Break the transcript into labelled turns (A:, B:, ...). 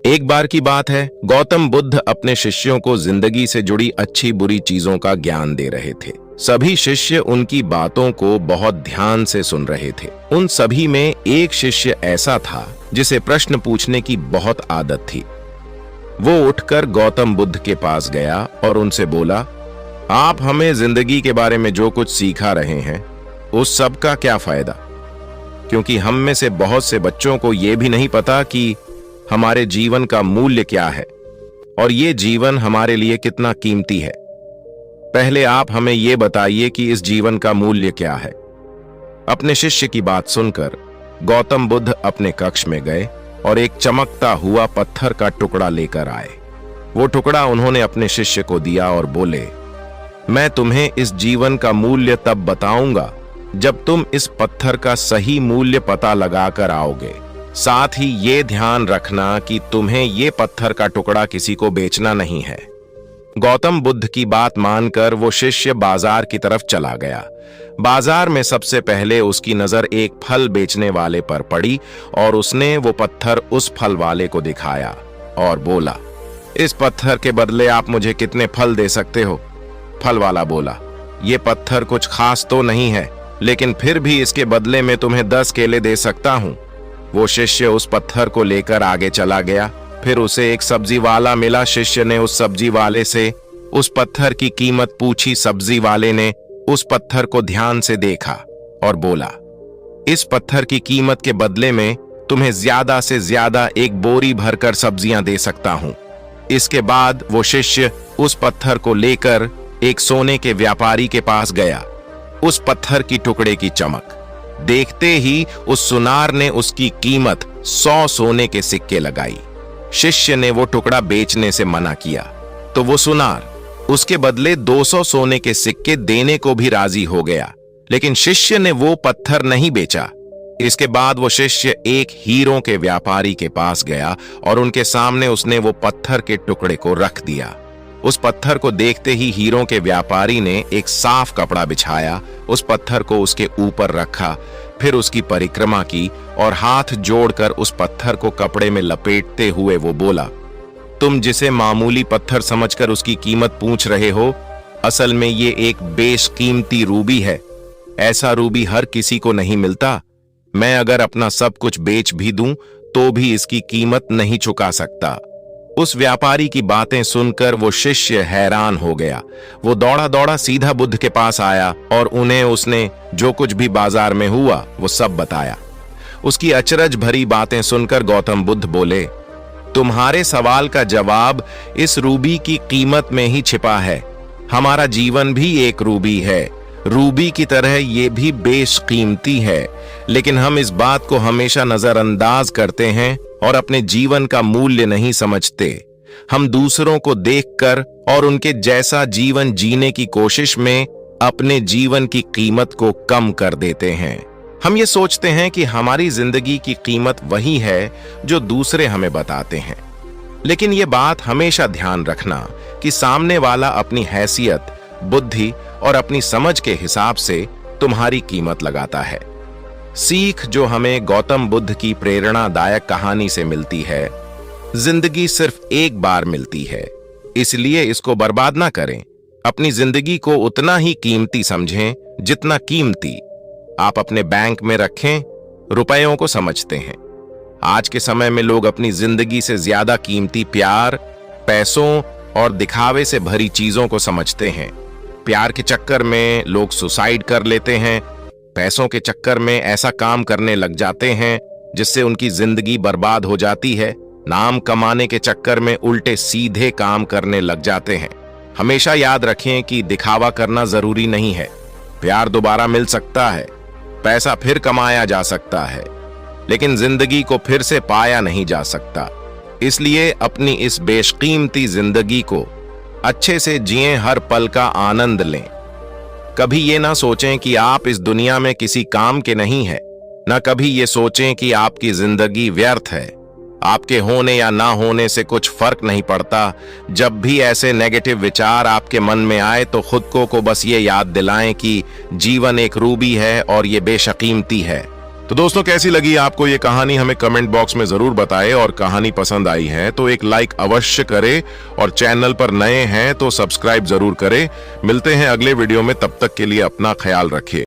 A: एक बार की बात है, गौतम बुद्ध अपने शिष्यों को जिंदगी से जुड़ी अच्छी बुरी चीजों का ज्ञान दे रहे थे। सभी शिष्य उनकी बातों को बहुत ध्यान से सुन रहे थे। उन सभी में एक शिष्य ऐसा था जिसे प्रश्न पूछने की बहुत आदत थी। वो उठकर गौतम बुद्ध के पास गया और उनसे बोला, आप हमें जिंदगी के बारे में जो कुछ सिखा रहे हैं उस सब का क्या फायदा? क्योंकि हम में से बहुत से बच्चों को यह भी नहीं पता कि हमारे जीवन का मूल्य क्या है और ये जीवन हमारे लिए कितना कीमती है। पहले आप हमें यह बताइए कि इस जीवन का मूल्य क्या है। अपने शिष्य की बात सुनकर गौतम बुद्ध अपने कक्ष में गए और एक चमकता हुआ पत्थर का टुकड़ा लेकर आए। वो टुकड़ा उन्होंने अपने शिष्य को दिया और बोले, मैं तुम्हें इस जीवन का मूल्य तब बताऊंगा जब तुम इस पत्थर का सही मूल्य पता लगाकर आओगे। साथ ही ये ध्यान रखना कि तुम्हें ये पत्थर का टुकड़ा किसी को बेचना नहीं है। गौतम बुद्ध की बात मानकर वो शिष्य बाजार की तरफ चला गया। बाजार में सबसे पहले उसकी नजर एक फल बेचने वाले पर पड़ी और उसने वो पत्थर उस फल वाले को दिखाया और बोला, इस पत्थर के बदले आप मुझे कितने फल दे सकते हो? फल वाला बोला, ये पत्थर कुछ खास तो नहीं है, लेकिन फिर भी इसके बदले में तुम्हें 10 केले दे सकता हूं। वो शिष्य उस पत्थर को लेकर आगे चला गया। फिर उसे एक सब्जी वाला मिला। शिष्य ने उस सब्जी वाले से उस पत्थर की कीमत पूछी। सब्जी वाले ने उस पत्थर को ध्यान से देखा और बोला, इस पत्थर की कीमत के बदले में तुम्हें ज्यादा से ज्यादा एक बोरी भरकर सब्जियां दे सकता हूं। इसके बाद वो शिष्य उस पत्थर को लेकर एक सोने के व्यापारी के पास गया। उस पत्थर की टुकड़े की चमक देखते ही उस सुनार ने उसकी कीमत 100 सोने के सिक्के लगाई। शिष्य ने वो टुकड़ा बेचने से मना किया तो वो सुनार उसके बदले 200 सोने के सिक्के देने को भी राजी हो गया, लेकिन शिष्य ने वो पत्थर नहीं बेचा। इसके बाद वो शिष्य एक हीरों के व्यापारी के पास गया और उनके सामने उसने वो पत्थर के टुकड़े को रख दिया। उस पत्थर को देखते ही हीरों के व्यापारी ने एक साफ कपड़ा बिछाया, उस पत्थर को उसके ऊपर रखा, फिर उसकी परिक्रमा की और हाथ जोड़कर उस पत्थर को कपड़े में लपेटते हुए वो बोला, तुम जिसे मामूली पत्थर समझकर उसकी कीमत पूछ रहे हो, असल में ये एक बेशकीमती रूबी है। ऐसा रूबी हर किसी को नहीं मिलता। मैं अगर अपना सब कुछ बेच भी दूं तो भी इसकी कीमत नहीं चुका सकता। उस व्यापारी की बातें सुनकर वो शिष्य हैरान हो गया। वो दौड़ा दौड़ा सीधा बुद्ध के पास आया और उन्हें उसने जो कुछ भी बाजार में हुआ वो सब बताया। उसकी अचरज भरी बातें सुनकर गौतम बुद्ध बोले, तुम्हारे सवाल का जवाब इस रूबी की कीमत में ही छिपा है। हमारा जीवन भी एक रूबी है। रूबी की तरह ये भी बेशकीमती है, लेकिन हम इस बात को हमेशा नजरअंदाज करते हैं और अपने जीवन का मूल्य नहीं समझते। हम दूसरों को देखकर और उनके जैसा जीवन जीने की कोशिश में अपने जीवन की कीमत को कम कर देते हैं। हम ये सोचते हैं कि हमारी जिंदगी की कीमत वही है जो दूसरे हमें बताते हैं, लेकिन ये बात हमेशा ध्यान रखना कि सामने वाला अपनी हैसियत, बुद्धि और अपनी समझ के हिसाब से तुम्हारी कीमत लगाता है। सीख जो हमें गौतम बुद्ध की प्रेरणादायक कहानी से मिलती है, जिंदगी सिर्फ एक बार मिलती है, इसलिए इसको बर्बाद ना करें। अपनी जिंदगी को उतना ही कीमती समझें जितना कीमती आप अपने बैंक में रखें रुपयों को समझते हैं। आज के समय में लोग अपनी जिंदगी से ज्यादा कीमती प्यार, पैसों और दिखावे से भरी चीजों को समझते हैं। प्यार के चक्कर में लोग सुसाइड कर लेते हैं। पैसों के चक्कर में ऐसा काम करने लग जाते हैं जिससे उनकी जिंदगी बर्बाद हो जाती है। नाम कमाने के चक्कर में उल्टे सीधे काम करने लग जाते हैं। हमेशा याद रखें कि दिखावा करना जरूरी नहीं है। प्यार दोबारा मिल सकता है, पैसा फिर कमाया जा सकता है, लेकिन जिंदगी को फिर से पाया नहीं जा सकता। इसलिए अपनी इस बेशकीमती जिंदगी को अच्छे से जिएं, हर पल का आनंद लें। कभी ये ना सोचें कि आप इस दुनिया में किसी काम के नहीं हैं, ना कभी ये सोचें कि आपकी जिंदगी व्यर्थ है। आपके होने या ना होने से कुछ फर्क नहीं पड़ता। जब भी ऐसे नेगेटिव विचार आपके मन में आए तो खुद को बस ये याद दिलाएं कि जीवन एक रूबी है और ये बेशकीमती है। तो दोस्तों, कैसी लगी आपको ये कहानी हमें कमेंट बॉक्स में जरूर बताएं, और कहानी पसंद आई है तो एक लाइक अवश्य करें, और चैनल पर नए हैं तो सब्सक्राइब जरूर करें। मिलते हैं अगले वीडियो में, तब तक के लिए अपना ख्याल रखें।